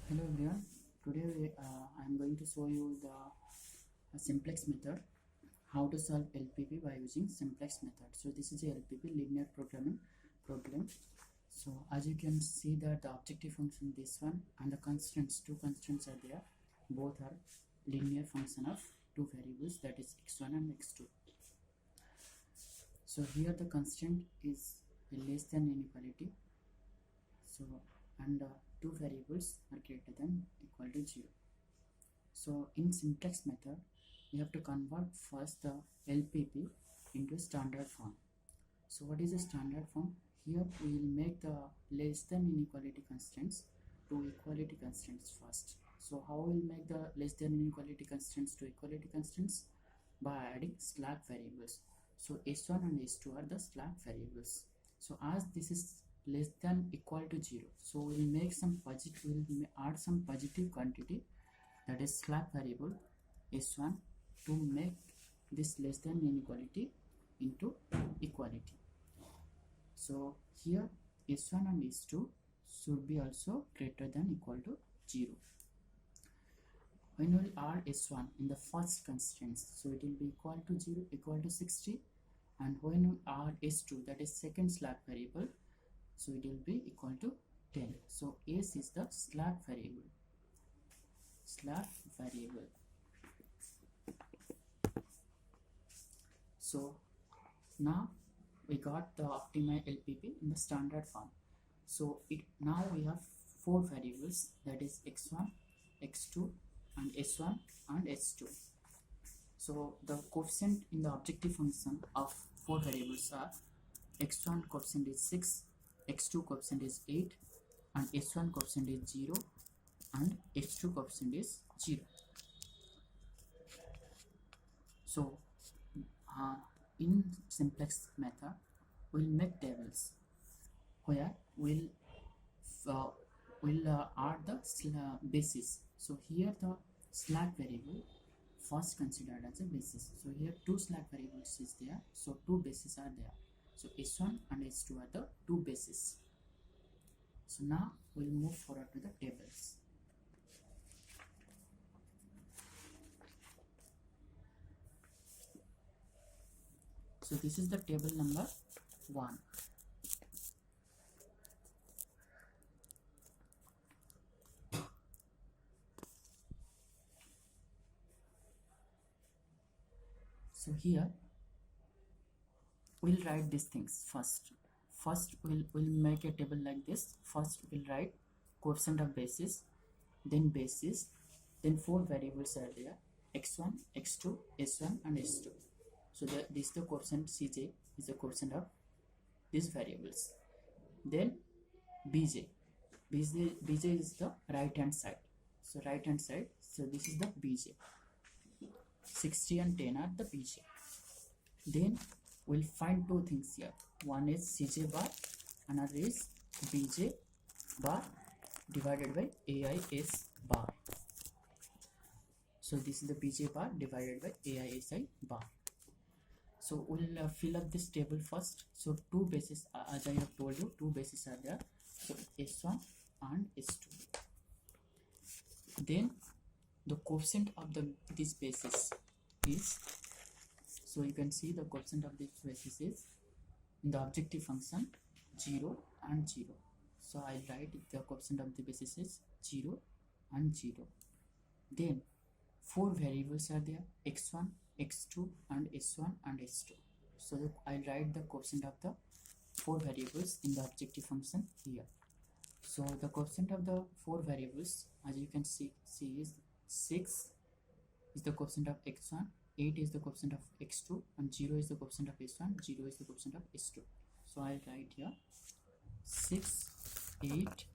Hello everyone. Today I am going to show you the simplex method, how to solve LPP by using simplex method. So this is a LPP linear programming problem. So as you can see that the objective function this one and the constants, two constants are there. Both are linear function of two variables, that is x1 and x2. So here the constant is less than inequality. So and two variables are greater than equal to 0. So in simplex method, we have to convert first the LPP into standard form. So what is a standard form? Here we will make the less than inequality constants to equality constants first. So how we will make the less than inequality constants to equality constants? By adding slack variables. So s1 and s2 are the slack variables. So as this is less than equal to 0, so we will make some positive, we will add some positive quantity, that is slack variable s1, to make this less than inequality into equality. So here s1 and s2 should be also greater than equal to 0. When we will add s1 in the first constraints, so it will be equal to 0, equal to 60, and when we add s2, that is second slack variable, so it will be equal to 10. So s is the slack variable. So now we got the optimized LPP in the standard form. So now we have four variables, that is x1, x2 and s1 and s2. So the coefficient in the objective function of four variables are x1 coefficient is 6, x2 coefficient is 8, and s1 coefficient is 0, and s2 coefficient is 0. So in simplex method, we'll make tables where we'll add the basis. So here the slack variable first considered as a basis. So here two slack variables is there, so two bases are there. So s1 and s2 are the two bases. So now we'll move forward to the tables. So this is the table number 1. So here we'll write these things first. We'll make a table like this. First we'll write coefficient of basis, then basis, then four variables are there, x1, x2, s1 and s2. So this is the coefficient Cj, is the coefficient of these variables. Then bj is the right hand side. So right hand side, so this is the bj. 60 and 10 are the bj. Then we'll find two things here. One is cj bar, another is bj bar divided by AIS bar. So this is the bj bar divided by AISI bar. So we'll fill up this table first. So two bases, as I have told you, two bases are there. So s1 and s2. Then the coefficient of this basis is, so you can see the coefficient of this basis is in the objective function 0 and 0. So I'll write the coefficient of the basis is 0 and 0. Then four variables are there, x1, x2 and s1 and s2. So I'll write the coefficient of the four variables in the objective function here. So the coefficient of the four variables, as you can see is 6 is the coefficient of x1, 8 is the coefficient of x2 and 0 is the coefficient of s1, 0 is the coefficient of s2. So I'll write here 6, 8,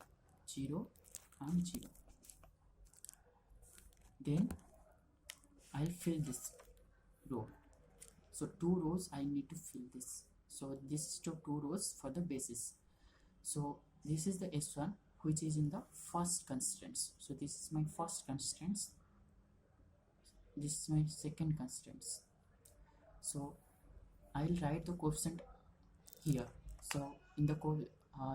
0 and 0. Then I'll fill this row. So two rows I need to fill this. So this is two rows for the basis. So this is the s1 which is in the first constraints. So this is my first constraints. This is my second constraints. So I'll write the coefficient here. So in the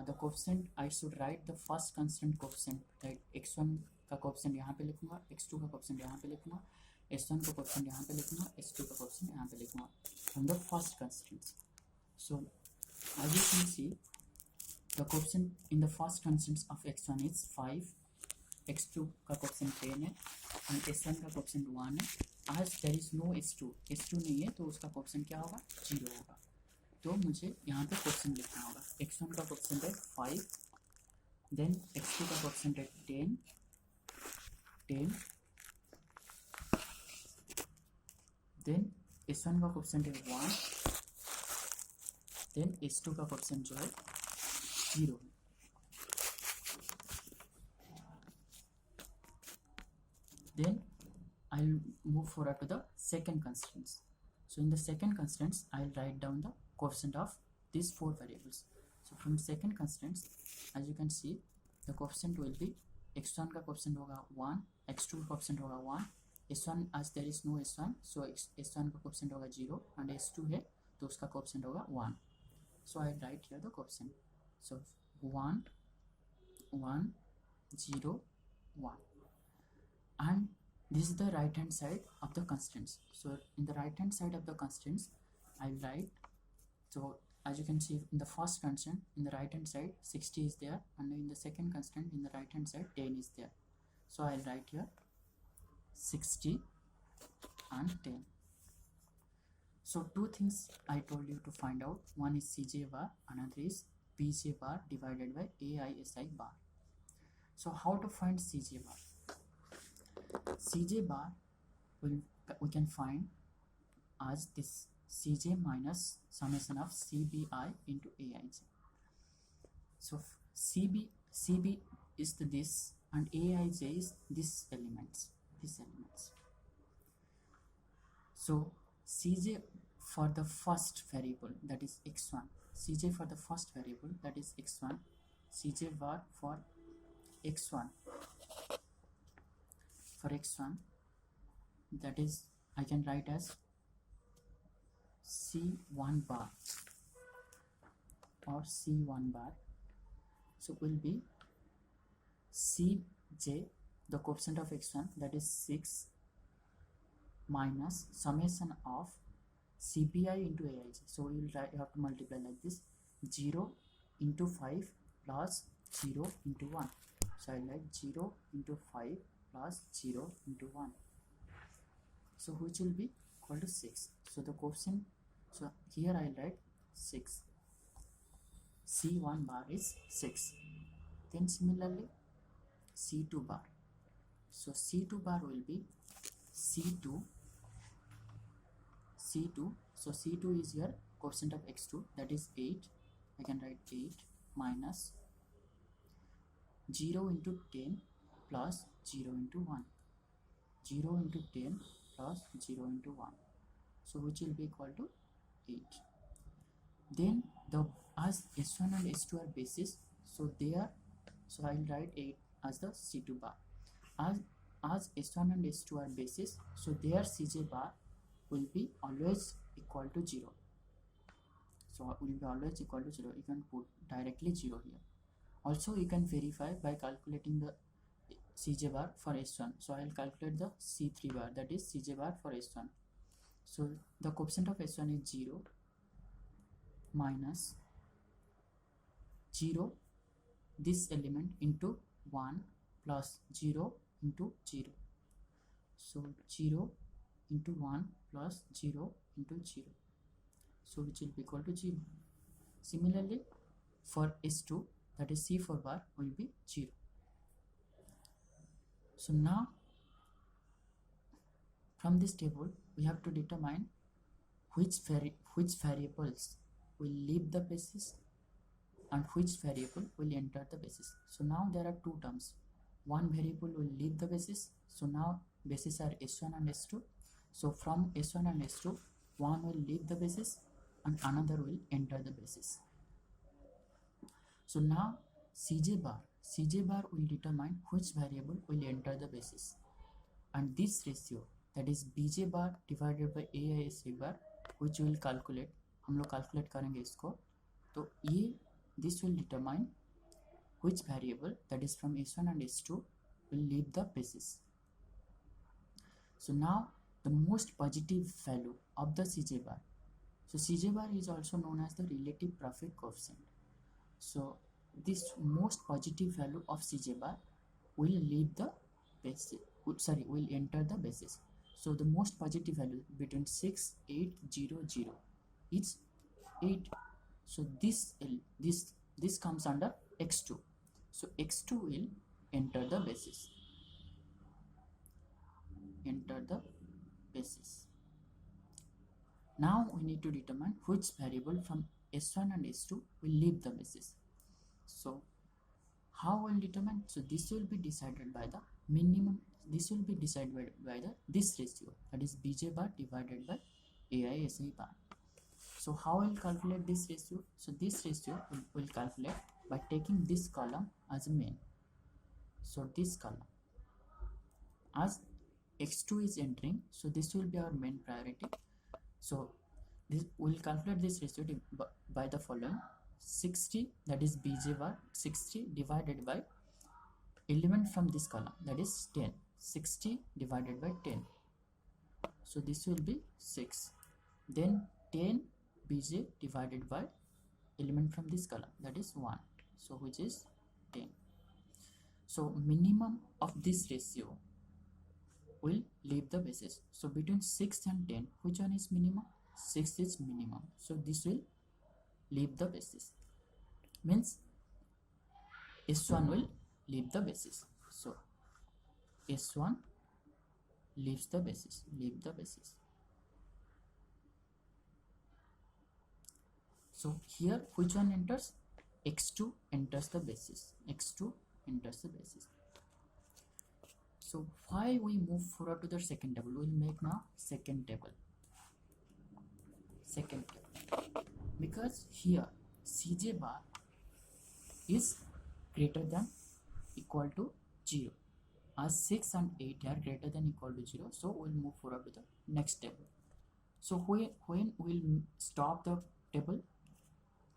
the coefficient I should write the first constant coefficient, right? x1 का coefficient यहाँ पे लिखूंगा, x2 का coefficient यहाँ पे लिखूंगा, s1 का coefficient यहाँ पे लिखूंगा, s2 का coefficient यहाँ पे लिखूंगा from the first constants. So as you can see, the coefficient in the first constants of x1 is 5, x2 का coefficient 10 है and s1 का coefficient 1 है. As there is no s2 नहीं है तो उसका coefficient क्या होगा, 0 होगा. तो मुझे यहाँ पे कोएफिशिएंट लिखना होगा. x1 का कोएफिशिएंट है 5, देन x2 का कोएफिशिएंट है 10, देन s1 का कोएफिशिएंट है 1, देन s2 का कोएफिशिएंट जो है 0. Then I'll move forward to the second constraints. So in the second constraints, I'll write down the coefficient of these four variables. So from second constraints, as you can see, the coefficient will be x1 का coefficient होगा 1, x2 का coefficient होगा 1, s1 as there is no s1, so s1 का coefficient होगा 0 and s2 है तो उसका coefficient होगा 1. So I'll write here the coefficient. So 1, 1, 0, 1. And this is the right hand side of the constants. So in the right hand side of the constants, I'll write, so as you can see in the first constant in the right hand side 60 is there, and in the second constant in the right hand side 10 is there. So I'll write here 60 and 10. So two things I told you to find out. One is Cj bar, another is Pj bar divided by AISI bar. So how to find Cj bar? Cj bar we can find as this Cj minus summation of Cbi into Aij. So Cb is this and Aij is these elements. So Cj for the first variable, that is x1, Cj for the first variable, that is x1, Cj bar for x1, that is I can write as C1 bar or C1 bar. So will be Cj, the coefficient of x1, that is 6, minus summation of Cpi into Aij. So you have to multiply like this, 0 into 5 plus 0 into 1. So I write 0 into 5 plus 0 into 1. So which will be equal to 6. So the coefficient, so here I write 6. C1 bar is 6. Then similarly C2 bar. So C2 bar will be C2. So C2 is here coefficient of x2, that is 8. I can write 8 minus 0 into 10 plus 0 into 1. 0 into 10 plus 0 into 1. So which will be equal to 8. Then the as S1 and S2 are bases, so I'll write 8 as the C2 bar. As S1 and S2 are bases, so their Cj bar will be always equal to 0. So will be always equal to 0. You can put directly 0 here. Also you can verify by calculating the Cj bar for S1. So I'll calculate the C3 bar, that is Cj bar for S1. So the coefficient of S1 is 0 minus 0 this element into 1 plus 0 into 0. So 0 into 1 plus 0 into 0. So which will be equal to 0. Similarly for S2, that is C4 bar, will be 0. So now from this table we have to determine which variables will leave the basis and which variable will enter the basis. So now there are two terms. One variable will leave the basis. So now bases are S1 and S2. So from S1 and S2, one will leave the basis and another will enter the basis. So now Cj bar will determine which variable will enter the basis, and this ratio, that is Bj bar divided by AISI bar, which we will calculate, हम लोग calculate करेंगे इसको. तो ये this will determine which variable, that is from S1 and S2, will leave the basis. So now the most positive value of the Cj bar. So Cj bar is also known as the relative profit coefficient. So this most positive value of Cj bar will leave the basis, will enter the basis. So the most positive value between 6, 8, 0, 0 is 8. So this comes under x2. So x2 will enter the basis. Enter the basis. Now we need to determine which variable from S1 and S2 will leave the basis. So how will determine? So this will be decided by the minimum. This will be decided by this ratio, that is Bj bar divided by AiSi bar. So how will calculate this ratio? So this ratio will calculate by taking this column as a main. So this column, as x2 is entering, so this will be our main priority. So this will calculate this ratio by the following: 60, that is Bj bar, 60 divided by element from this column, that is 10. 60 divided by 10. So this will be 6. Then 10 Bj divided by element from this column, that is 1. So which is 10. So minimum of this ratio will leave the basis. So between 6 and 10, which one is minimum? 6 is minimum. So this will leave the basis. Means S1 will leave the basis. So S1 leaves the basis. Leave the basis. So here which one enters? X2 enters the basis. X2 enters the basis. So why we move forward to the second table? We'll make now second table. Second table. Because here Cj bar is greater than equal to 0. As 6 and 8 are greater than equal to 0, so we'll move forward to the next table. So when we'll stop the table?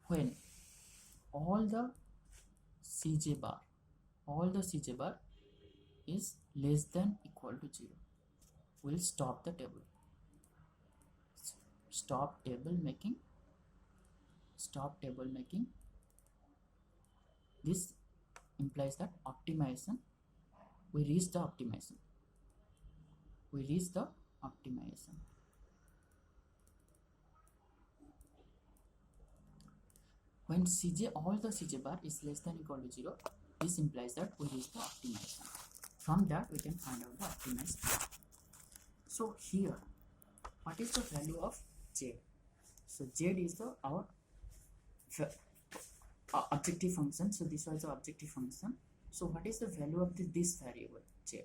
When all the Cj bar is less than equal to 0, we'll stop the table. Stop table making. Stop table making. This implies that optimization, we reach the optimization. We reach the optimization. When all the Cj bar is less than equal to 0, this implies that we reach the optimization. From that we can find out the optimized bar. So here, what is the value of z? So z is our objective function. So this was the objective function. So what is the value of this variable z?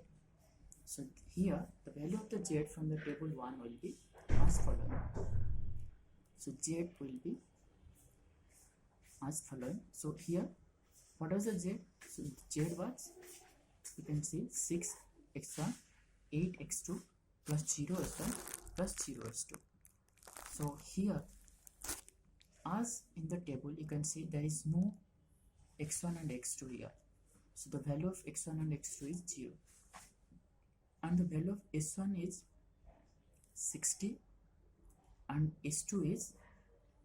So here the value of the z from the table 1 will be as following. So z will be as following. So here what was the z? So z was, you can see, 6 x1, 8 x2 plus 0 x1 plus 0 x2. So here, as in the table, you can see there is no x1 and x2 here. So the value of x1 and x2 is 0. And the value of s1 is 60 and s2 is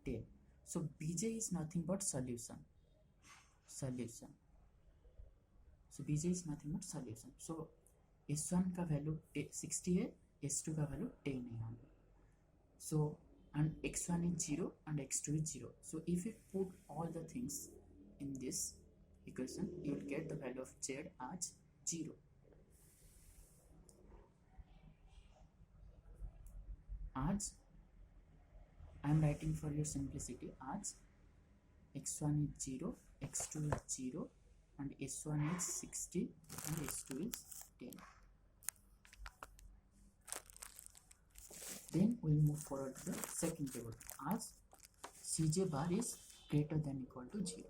10. So Bj is nothing but solution. So Bj is nothing but solution. So S1 का value 60 है, S2 का value 10 है यहाँ पे. So and x1 is 0 and x2 is 0. So if you put all the things in this equation, you will get the value of z as 0. As I am writing for your simplicity as x1 is 0, x2 is 0 and s1 is 60 and s2 is 10. Then we will move forward to the second table as Cj bar is greater than equal to 0.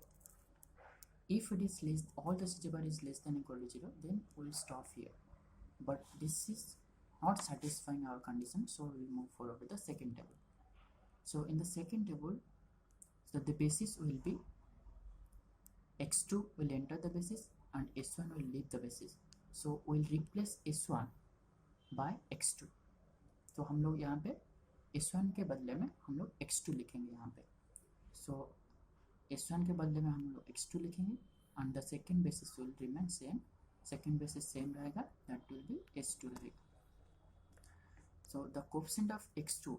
If it is less, all the Cj bar is less than equal to 0, then we will stop here. But this is not satisfying our condition, so we will move forward to the second table. So in the second table, so the basis will be x2 will enter the basis and s1 will leave the basis. So we'll replace s1 by x2. तो हम लोग यहाँ पे s1 के बदले में हम लोग x2 लिखेंगे यहाँ पे. So s1 के बदले में हम लोग x2 लिखेंगे and the second basis will remain same. Second basis same रहेगा, that will be s2 रहेगा. So the coefficient of x2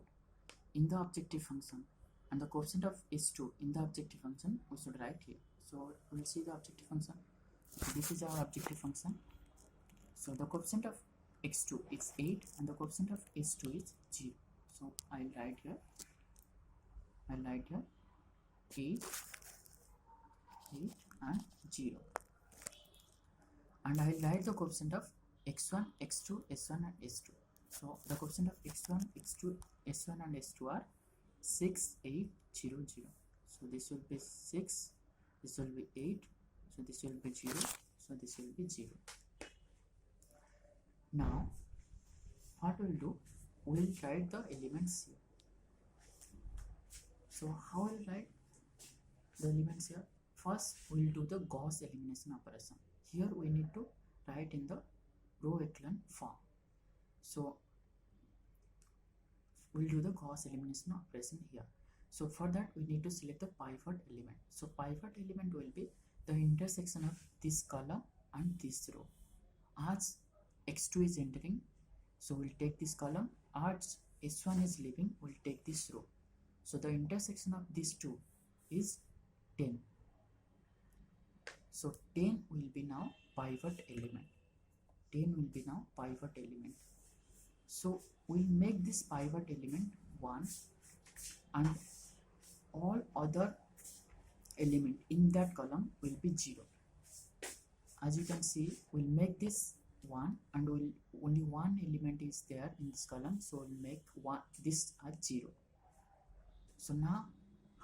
in the objective function and the coefficient of s2 in the objective function we should write here. So we'll see the objective function. So this is our objective function. So the coefficient of x2 is 8 and the coefficient of s2 is 0. So I'll write here 8 and 0, and I'll write the coefficient of x1, x2, s1 and s2. So the coefficient of x1, x2, s1 and s2 are 6, 8, 0, 0. So this will be 6, this will be 8, so this will be 0, so this will be 0. Now what we'll do, we'll write the elements here. So how we'll write the elements here? First we'll do the Gauss elimination operation. Here we need to write in the row echelon form. So we'll do the Gauss elimination operation here. So for that we need to select the pivot element. So pivot element will be the intersection of this column and this row. As x2 is entering, so we'll take this column. As s1 is leaving, we'll take this row. So the intersection of these two is 10. So 10 will be now pivot element. 10 will be now pivot element. So we'll make this pivot element 1 and all other element in that column will be 0. As you can see, we'll make this 1 and only one element is there in this column, so we'll make this as 0. So now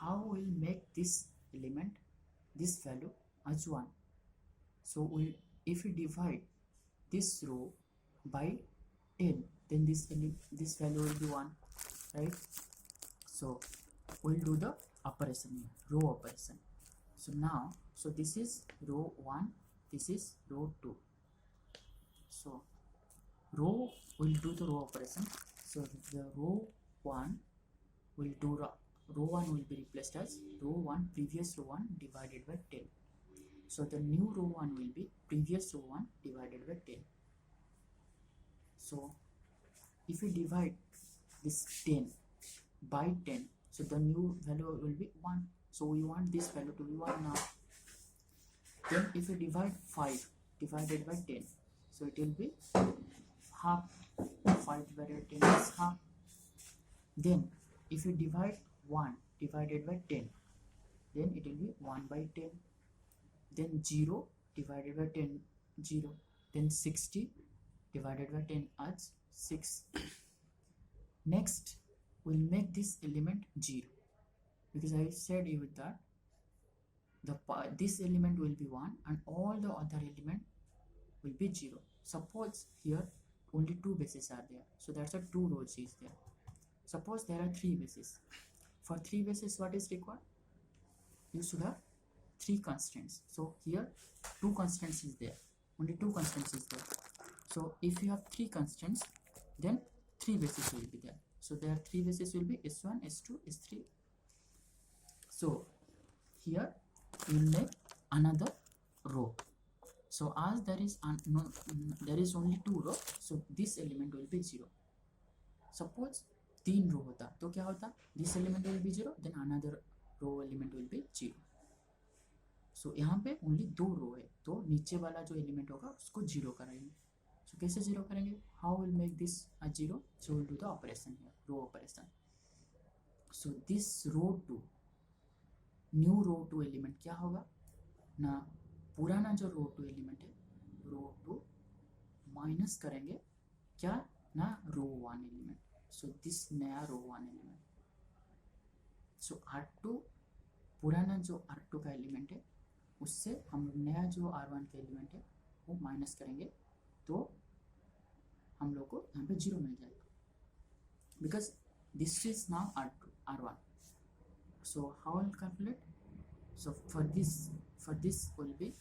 how we'll make this element, this value as 1? So if we divide this row by 10, then this value will be 1, right? So we'll do the operation here, row operation. So now, so this is row 1, this is row 2. So row will do the row operation. So the row 1 will do row 1 will be replaced as row 1 previous row 1 divided by 10. So the new row 1 will be previous row 1 divided by 10. So if we divide this 10 by 10, so the new value will be 1. So we want this value to be 1 now. Then if we divide 5 divided by 10, so it will be half. 5 divided by 10 is half. Then if we divide 1 divided by 10, then it will be 1 by 10. Then 0 divided by 10, 0. Then 60 divided by 10 as 6. Next we'll make this element 0, because I said you that this element will be 1 and all the other element will be 0. Suppose here only 2 bases are there, so that's a 2 rows is there. Suppose there are 3 bases. For 3 bases, what is required? You should have 3 constants. So here 2 constants is there, only 2 constants is there. So if you have 3 constants, then 3 bases will be there. So there 3 bases will be s1, s2, s3. So here we will make another row. So as there is only 2 rows, so this element will be 0. Suppose 3 रो होता तो क्या होता? This element will be 0, then another row element will be 0. So यहाँ पे only 2 रो है, तो नीचे वाला जो एलिमेंट होगा उसको 0 करेंगे. So कैसे 0 करेंगे? How will make this a 0? So we'll do the operation here, row operation. So this row 2, new row 2 element क्या होगा ना, पुराना जो row 2 एलिमेंट है, row 2 माइनस करेंगे क्या ना, row 1 एलिमेंट. So this नया row 1 एलिमेंट. So R2 पुराना जो R2 का एलिमेंट है उससे हम नया जो R1 का एलिमेंट है वो माइनस करेंगे, तो हम लोग को यहाँ पे 0 मिल जाएगा, because this is now R2 R1. So how I'll calculate? So for for this will be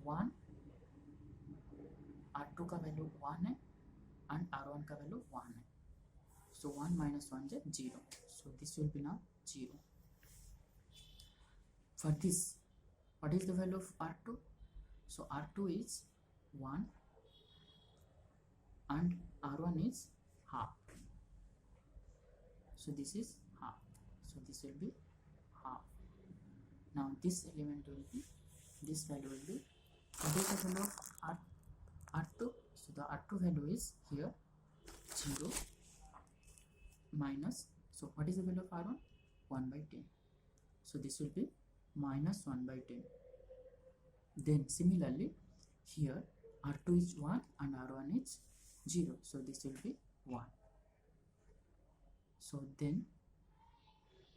1, R2 का वैल्यू 1 है and R1 का वैल्यू 1 है, so 1 minus 1 is 0, so this will be now 0. For this, what is the value of R2? So R2 is 1 and R1 is half, so this is half, so this will be half. Now this element will be, this value will be, what is the value of R2? So the R2 value is here 0 minus, so what is the value of R1? 1 by 10, so this will be minus 1 by 10. Then similarly here R2 is 1 and R1 is 0, so this will be 1. So then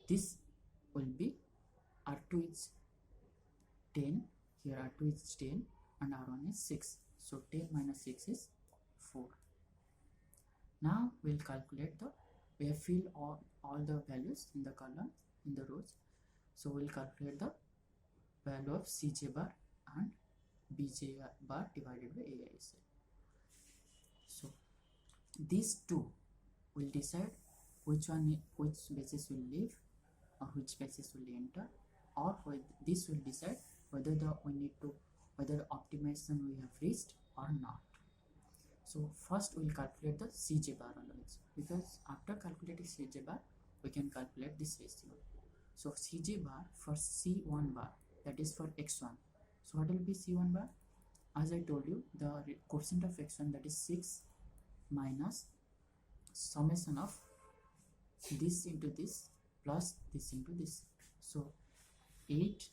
this will be R2 is 10, here R2 is 10 and R1 is 6, so 10 minus 6 is 4. Now we'll calculate the, we have filled all the values in the column, in the rows, so we'll calculate the value of Cj bar and Bj bar divided by AISI. So these two will decide which basis will leave or which basis will enter, or this will decide whether whether optimization we have reached or not. So first we will calculate the Cj bar always, because after calculating Cj bar we can calculate this ratio. So Cj bar for C1 bar, that is for x1. So what will be C1 bar? As I told you, the coefficient of x1, that is 6 minus summation of this into this plus this into this. So 8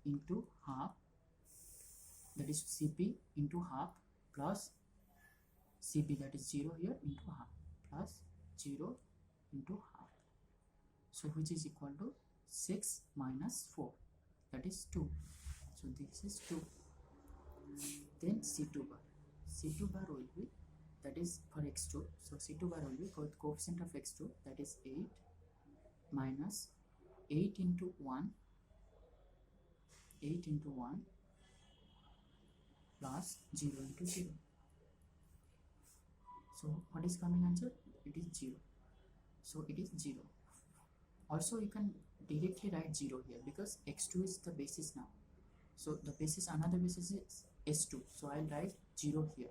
into half, that is Cp into half, plus Cp, that is 0 here, into half, plus 0 into half, so which is equal to 6 minus 4, that is 2, so this is 2. Then C2 bar, C2 bar will be, that is for x2, so C2 bar will be for the coefficient of x2, that is 8 minus 8 into 1, 8 into 1 plus 0 into 0. So what is coming answer? It is 0. So it is 0. Also you can directly write 0 here because x2 is the basis now. So the basis, another basis is s2. So I will write 0 here.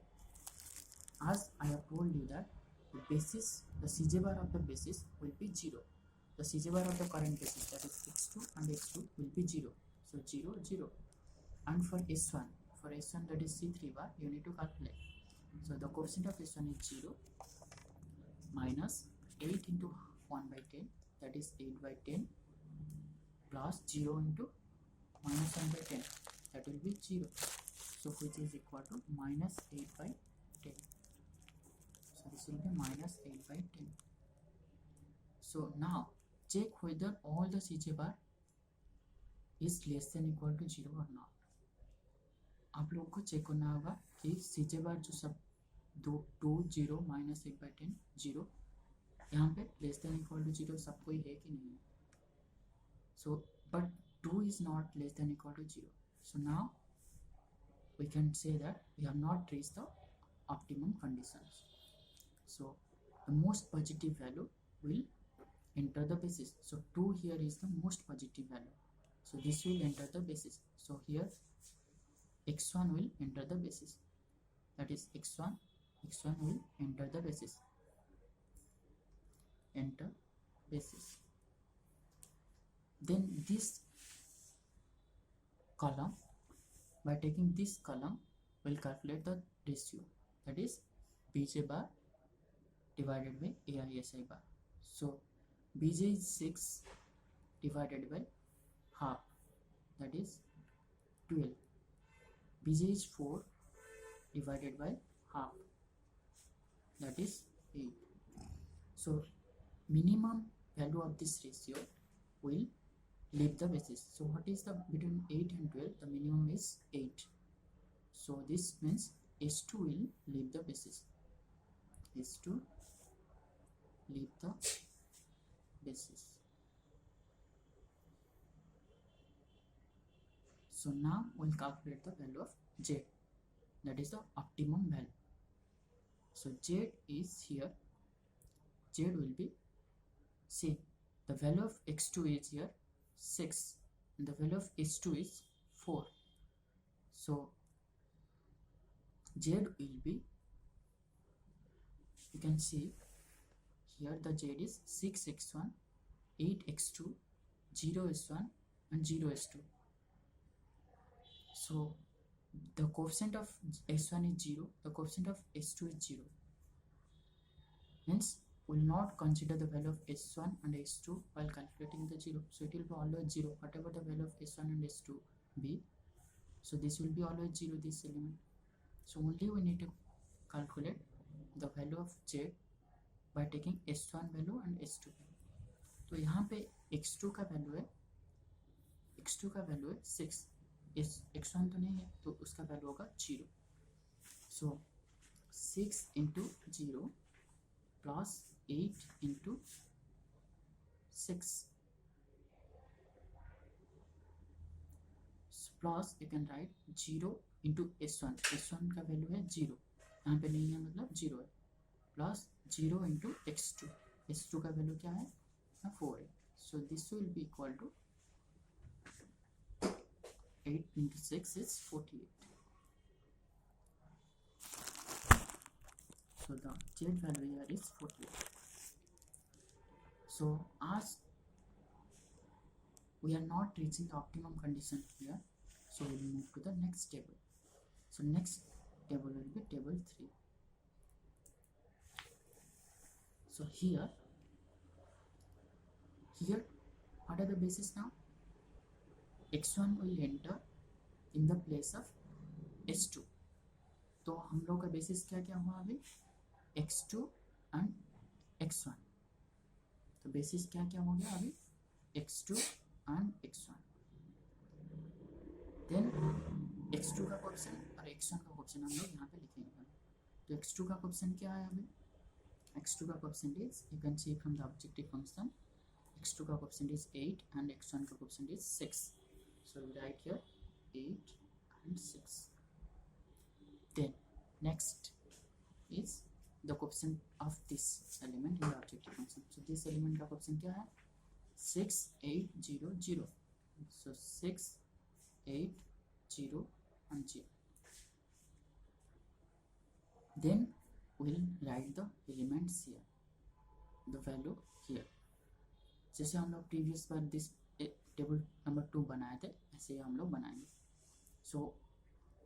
As I have told you that the basis, the Cj bar of the basis will be 0. The Cj bar of the current basis, that is x2 and x2, will be 0. So 0, 0. And for s1, that is C3 bar, you need to calculate. So the coefficient of s1 is 0 minus 8 into 1 by 10, that is 8 by 10, plus 0 into minus 1 by 10, that will be 0. So which is equal to minus 8 by 10. So this will be minus 8 by 10. So now check whether all the Cj bar is less than equal to 0 or not. आप लोगों को check करना होगा कि Cj bar जो सब 2 0 minus 8 by 10 0, यहाँ पे less than equal to 0 सब कोई है कि नहीं है. So but 2 is not less than equal to 0. So now we can say that we have not reached the optimum conditions. So the most positive value will enter the basis. So 2 here is the most positive value. So this will enter the basis. So here x1 will enter the basis. That is x1 will enter the basis. Enter basis. Then this column, by taking this column, we'll calculate the ratio, that is Bj bar divided by AISI bar. So Bj is 6 divided by half, that is 12. Bj is 4 divided by half, that is 8. So minimum value of this ratio will leave the basis. So what is the between 8 and 12? The minimum is 8. So this means S2 will leave the basis. S2 leave the basis. So now we'll calculate the value of Z, that is the optimum value. So Z is here, Z will be, see, the value of x2 is here 6 and the value of h2 is 4. So Z will be, you can see here the Z is 6x1, 8x2, 0s1 and 0s2. So the coefficient of s1 is 0, the coefficient of s2 is 0. Hence, we will not consider the value of s1 and s2 while calculating the 0. So it will be always 0, whatever the value of s1 and s2 be. So this will be always 0, this element. So only we need to calculate the value of z by taking s1 value and s2 value. तो यहाँ पे x2 का value है, x2 का value है 6, x1 तो नहीं है तो उसका वैल्यू होगा 0. सो 6 into 0 plus 8 into 6 plus you can write 0 into s1, s1 का वैल्यू है 0, यहाँ पे नहीं है मतलब 0 है, plus 0 into x2, x2 का वैल्यू क्या है 4 है. So this will be equal to 8 into 6 is 48. So the Z value here is 48. So as we are not reaching the optimum condition here, so we will move to the next table. So next table will be table 3. So here what are the bases now? x1 will enter in the place of h2. तो हम लोग का basis क्या क्या हुआ अभी, x2 and x1. तो basis क्या क्या हो गया अभी, x2 and x1. Then x2 का कोएफिशिएंट और x1 का कोएफिशिएंट हम लोग यहाँ पे लिखेंगे. तो x2 का कोएफिशिएंट क्या है अभी, x2 का coefficient is, you can see from the objective function, x2 का कोएफिशिएंट इज 8 and x1 का coefficient is 6. So we write here 8 and 6. Then next is the coefficient of this element in the objective function. So this element का coefficient क्या है, 6, 8, 0, 0. So 6, 8, 0 and 0. Then we'll write the elements here, the value here. जैसे हम लोग previous bar this table number 2 बनाए थे, ऐसे ही हम लोग बनाएंगे. सो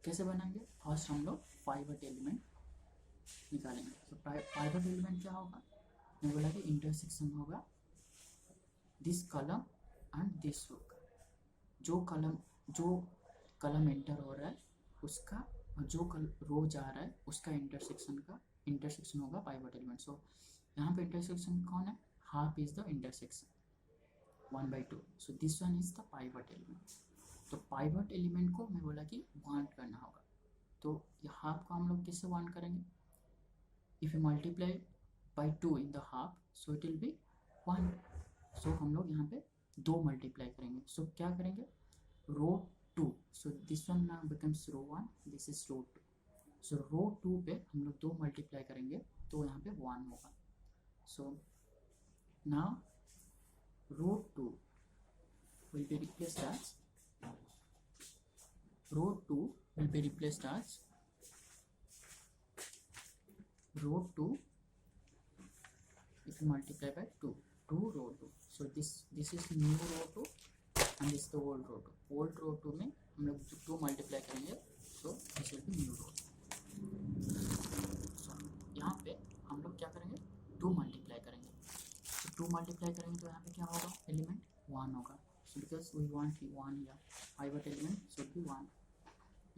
कैसे बनाएंगे, फर्स्ट हम लोग पाइवट एलिमेंट निकालेंगे. तो पाइवट एलिमेंट क्या होगा, मैं बोला कि इंटरसेक्शन होगा दिस कलम एंड दिस रो का. जो कलम एंटर हो रहा है उसका और जो रो जा रहा है उसका इंटरसेक्शन होगा पाइवट एलिमेंट. सो यहाँ पे इंटरसेक्शन कौन है, half is the intersection 1/2. So this one is the pivot element. तो पाइवट एलिमेंट को मैं बोला कि वांट करना होगा. तो हाफ को हम लोग किससे वांट करेंगे, if you multiply by 2 in the half so it will be 1. सो हम लोग यहाँ पे 2 मल्टीप्लाई करेंगे. सो क्या करेंगे, row 2. So this one now becomes row 1, this is row 2. So row 2 पे हम लोग 2 मल्टीप्लाई करेंगे तो यहाँ पे 1 होगा. So now row 2 will be replaced as row 2 will be replaced as row 2 if you multiply by 2 row 2. So this is new row 2 and this is the old row 2. old row 2 में हम लोग 2 multiply करेंगे so this will be new row. So यहाँ पे हम लोग क्या करेंगे, 2 मल्टीप्लाई करेंगे. 2 मल्टीप्लाई करेंगे तो यहाँ पे क्या होगा, एलिमेंट 1 होगा. So because we want 1 here, pivot element should be 1.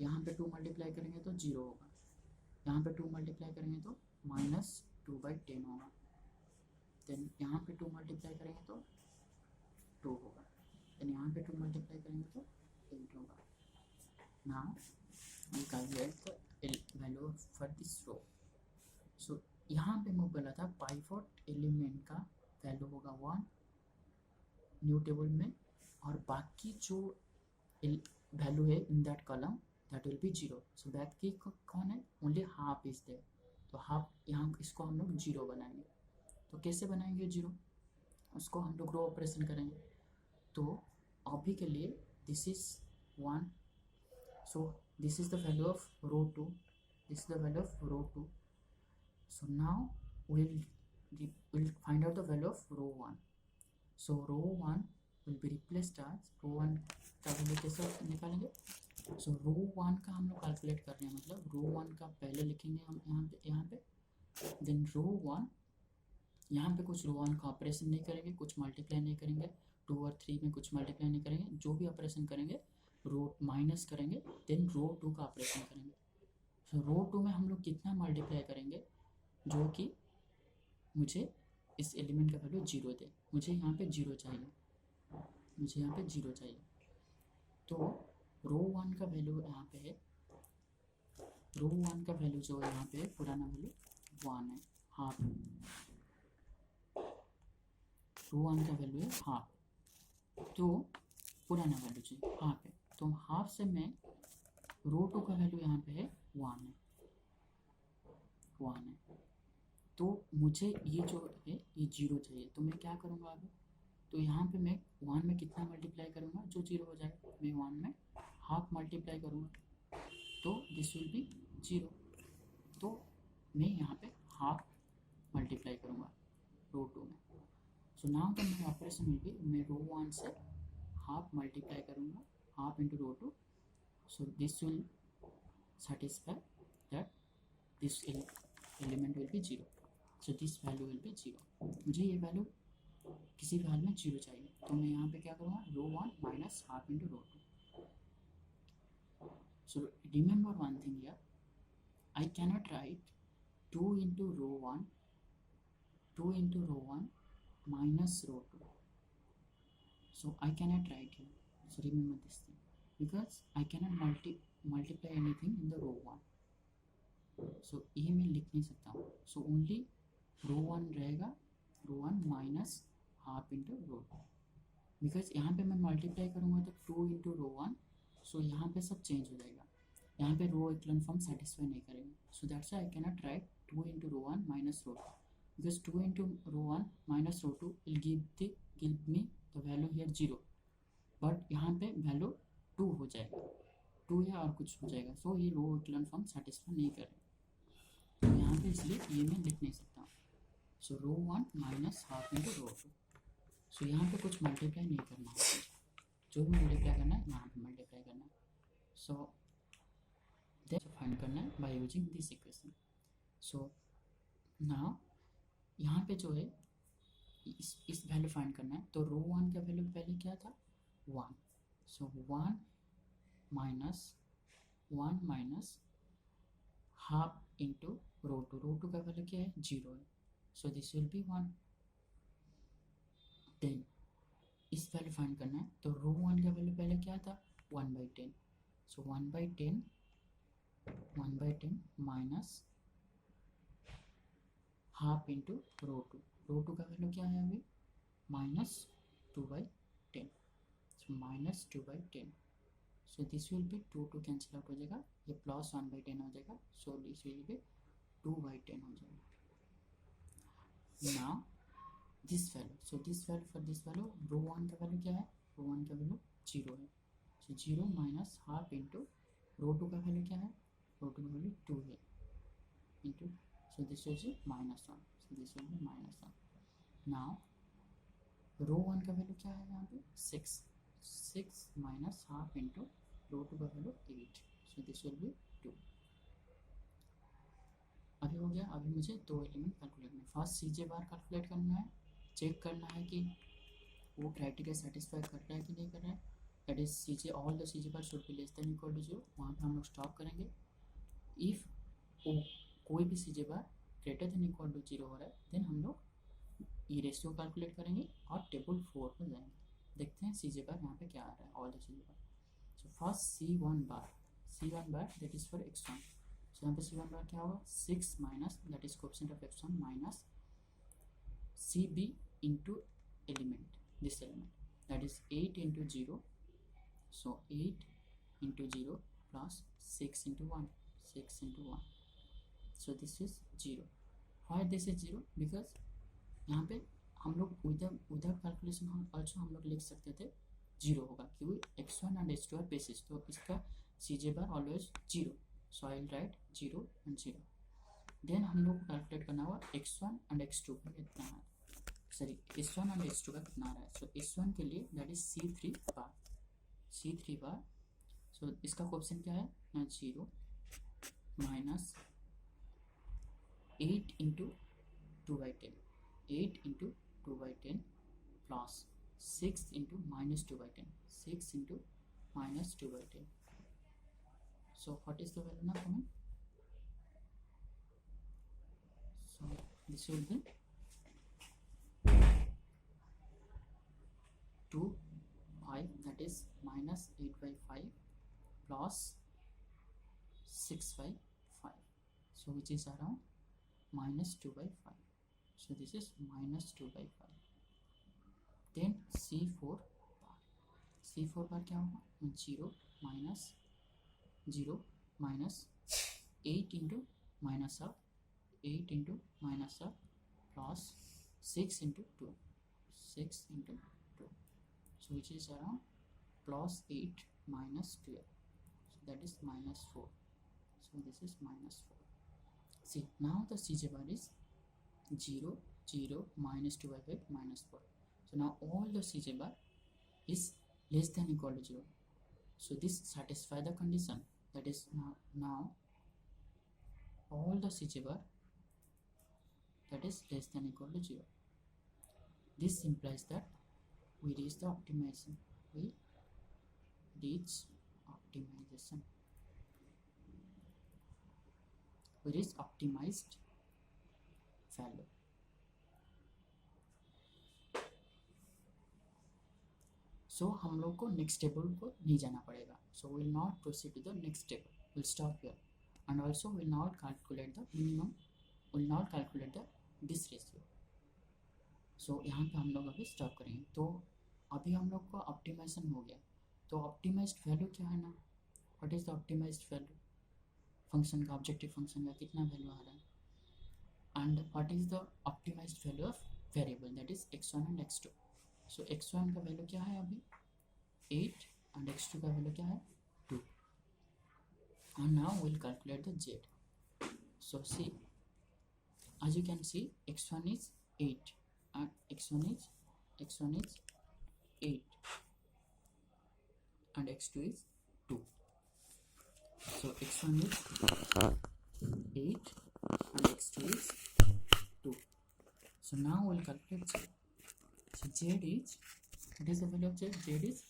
यहाँ पे 2 मल्टीप्लाई करेंगे तो 0 होगा. यहाँ पे 2 मल्टीप्लाई करेंगे तो -2/10 होगा. देन यहाँ पे 2 मल्टीप्लाई करेंगे तो 2 होगा. देन यहाँ पे 2 मल्टीप्लाई करेंगे तो 8 होगा. Now we calculate the value for this row. So यहाँ पे मैं बोला था पाइवट एलिमेंट का वैल्यू होगा 1 न्यू टेबल में, और बाकी जो वैल्यू है in that column that will be zero. So back की कौन है, ओनली हाफ इज देयर. तो हाफ यहाँ इसको हम लोग जीरो बनाएंगे. तो कैसे बनाएंगे जीरो, उसको हम लोग रो ऑपरेशन करेंगे. तो अभी के लिए this is 1. So this is the value of row 2, this is the value of row 2. So now we'll find out the value of row 1. So row 1 will be replaced as row 1 का value कैसे निकालेंगे. सो रो 1 का हम लोग calculate कर रहे हैं, मतलब रो 1 का पहले लिखेंगे हम यहाँ पे देन रो 1. यहाँ पे कुछ रो 1 का ऑपरेशन नहीं करेंगे, कुछ मल्टीप्लाई नहीं करेंगे, 2 और 3 में कुछ मल्टीप्लाई नहीं करेंगे. जो भी ऑपरेशन करेंगे रो माइनस करेंगे, देन रो 2 का ऑपरेशन करेंगे. सो रो 2 में हम लोग कितना मल्टीप्लाई करेंगे, जो कि मुझे इस एलिमेंट का वैल्यू जीरो दे. मुझे यहाँ पे जीरो चाहिए, मुझे यहाँ पे जीरो चाहिए. तो रो 1 का वैल्यू यहाँ पे है, रो 1 का वैल्यू जो है यहाँ पे पुराना वैल्यू 1 है, हाफ. रो 1 का वैल्यू है हाफ, तो पुराना वैल्यू चाहिए हाफ है. तो हाफ से मैं रो 2 का वैल्यू यहाँ पे है 1 है, 1 है. तो मुझे ये जो है ये जीरो चाहिए. तो मैं क्या करूँगा अभी, तो यहाँ पे मैं 1 में कितना मल्टीप्लाई करूँगा जो जीरो हो जाएगा, मैं 1 में हाफ मल्टीप्लाई करूँगा, तो दिस विल बी जीरो. तो मैं यहाँ पे हाफ मल्टीप्लाई करूँगा रो 2 में. So now the my operation will be, मैं रो 1 से हाफ मल्टीप्लाई करूँगा, half into row 2. So this will satisfy that this element will be zero. So this value will be zero. मुझे ये वैल्यू किसी भी हाल में जीरो चाहिए. तो मैं यहाँ पे क्या करूँगा, row 1 minus half into row 2. So remember one thing here, I cannot write 2 into row 1, 2 into row 1 minus row 2. So I cannot write here. So remember this thing, because I cannot multiply anything in the row 1. So ये मैं लिख नहीं सकता हूँ. So only रो 1 रहेगा, रो 1 minus half into row 2. Because यहाँ पे मैं मल्टीप्लाई करूँगा तो 2 into रो 1, सो यहाँ पे सब चेंज हो जाएगा. यहाँ पे रो इक्वलन फॉर्म सेटिस्फाई नहीं करेंगे. So that's why I cannot write 2 into row 1 minus row 2, because 2 into row 1 minus row 2 will give me the value here zero. But यहाँ पे वैल्यू 2 हो जाएगा, 2 या और कुछ हो जाएगा. सो ये रो इक्वलन फॉर्म सेटिस्फाई नहीं करेगा. तो यहाँ पे इसलिए ये मैं लिख नहीं सकता हूँ. सो रो 1 माइनस हाफ इंटू रो 2. सो यहाँ पे कुछ मल्टीप्लाई नहीं करना है, जो भी मल्टीप्लाई करना है यहाँ पे मल्टीप्लाई करना है. सो दैट फाइंड करना है by using this equation. So now यहाँ पे जो है इस वैल्यू फाइंड करना है. तो रो 1 का वैल्यू पहले क्या था 1. So 1 minus half into row 2. Row 2 का वैल्यू क्या है 0 है. So this will be 1. Then इस वैल्यू फाइंड करना है. तो रो 1 का वैल्यू पहले क्या था 1/10. सो 1/10 minus half into row 2. Row 2 का वैल्यू क्या है अभी minus 2/10. So minus 2/10. So this will B 2 cancel out हो जाएगा, ये प्लस 1/10 हो जाएगा. सो दिस विल बी 2/10 हो जाएगा. Now this value, so this value for this value, row 1 का वैल्यू क्या है, रो 1 का वैल्यू 0 है. सो 0 माइनस हाफ इंटू रो 2 का वैल्यू क्या है, रो 2 का वैल्यू 2 है into. So this will be -1. So this will be -1. Now row 1 का वैल्यू क्या है यहाँ पे 6 माइनस हाफ इंटू रो 2 का value 8. So this will B 2. अभी हो गया. अभी मुझे दो एलिमेंट कैलकुलेट करना है. फर्स्ट सीजे बार कैलकुलेट करना है, चेक करना है कि वो क्राइटेरिया सेटिस्फाई कर रहा है कि नहीं कर रहा है. That is CJ all the CJ bar should be less than equal to 0. वहाँ पे हम लोग स्टॉप करेंगे. इफ़ कोई भी सीजे बार ग्रेटर देन इक्वल टू 0 हो रहा है, देन हम लोग ये रेशियो कैलकुलेट करेंगे और टेबल 4 पर जाएंगे. देखते हैं सीजे बार यहाँ पे क्या आ रहा है, all the CJ bar. So first C1 bar that is for x1. सो यहाँ पे C1 बार क्या होगा 6 minus that is coefficient of x1 minus CB into element, this element that is 8 into 0. So 8 into 0 plus 6 into 1, 6 into 1. So this is 0. Why this is 0? Because यहाँ पे हम लोग without calculation हम also हम लोग लिख सकते थे 0 होगा, क्योंकि x1 and x2 are basis, तो इसका CJ bar always 0. So I will write 0 and 0. Then हम लोग को कैलकुलेट करना होगा x1 and x2 का कितना है, सॉरी s1 and s2 का कितना आ रहा है. सो s1 के लिए that is C3 bar, C3 बार. सो इसका क्वेश्चन क्या है, 0 minus 8 into 2/10, 8 into 2/10 plus 6 into minus 2/10, 6 into minus 2/10. So what is the value now coming? So this will be 2 5, that is minus 8/5 plus 6/5, so which is around minus 2/5. So this is minus 2/5. Then C4 bar, C4 bar क्या होगा, 0 minus 8 into minus of 8 into minus of plus 6 into 2, 6 into 2, so which is around plus 8 minus 12, so that is minus 4. So this is minus 4. See, now the CJ bar is 0 0 minus 2/5 minus 4. So now all the CJ bar is less than equal to 0. So this satisfy the condition, that is now all the CJ bar that is less than equal to 0. This implies that we reach the optimization. We reach optimization. We reach optimized value. So हम लोग को next table को नहीं जाना पड़ेगा. So we will not proceed to the next table. We'll stop here, and also we'll not calculate the minimum. We'll not calculate the this ratio. So यहाँ पे हम लोग अभी स्टॉप करेंगे. तो अभी हम लोग को ऑप्टिमाइजेशन हो गया. तो ऑप्टिमाइज्ड वैल्यू क्या है ना, what is the optimised value, function का ऑब्जेक्टिव फंक्शन का कितना वैल्यू आ रहा है, and what is the optimised value of variable, that is x1 and x2. So x1 का वैल्यू क्या है अभी 8 and x2 का वैल्यू क्या है 2. And now we'll calculate the z. So see, as you can see, x1 is 8 and x1 is 8 and x2 is 2. So x1 is 8 and x2 is 2. So now we'll calculate z. So z is, what is the value of z? Z is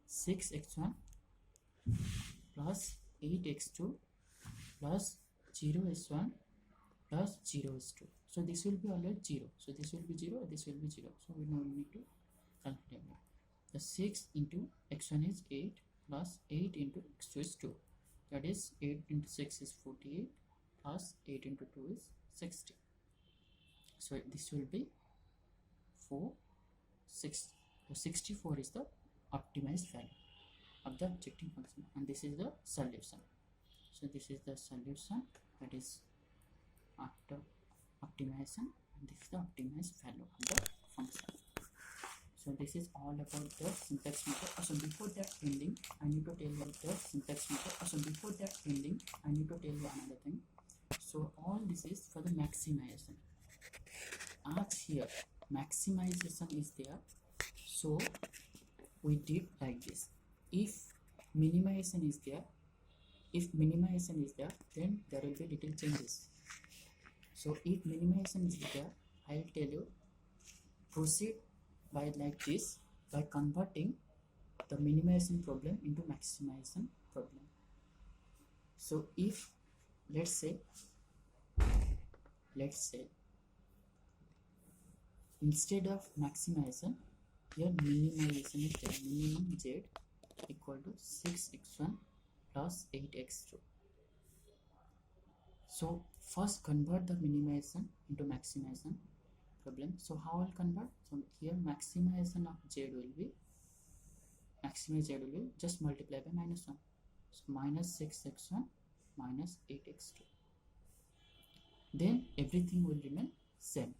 6x1 plus 8x2 plus 0s1 plus 0s2. So this will be always 0. So this will be 0, this will be 0. So we now need to calculate it. The 6 into x1 is 8 plus 8 into x2 is 2. That is 8 into 6 is 48 plus 8 into 2 is 60. So this will be 4 6. So 64 is the optimized value of the objective function, and this is the solution. So this is the solution, that is after optimization, and this is the optimized value of the function. So this is all about the simplex method. So before that ending, I need to tell you the simplex method. So before that ending, I need to tell you another thing. So all this is for the maximization. As here maximization is there, so we did like this. If minimization is there, then there will be little changes. So if minimization is there, I'll tell you proceed by like this, by converting the minimization problem into maximization problem. So if let's say instead of maximization, here minimization is there. Minimum z equal to 6x1 plus 8x2. So first convert the minimization into maximization problem. So how I'll convert? So here maximization of z will be just multiply by -1. So minus 6x1 minus 8x2. Then everything will remain same.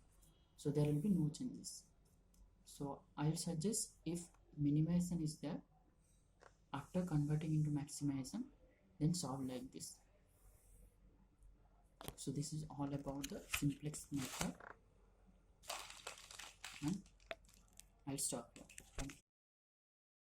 So there will be no changes. So I'll suggest, if minimization is there, after converting into maximization, then solve like this. So this is all about the simplex method, and I'll stop here.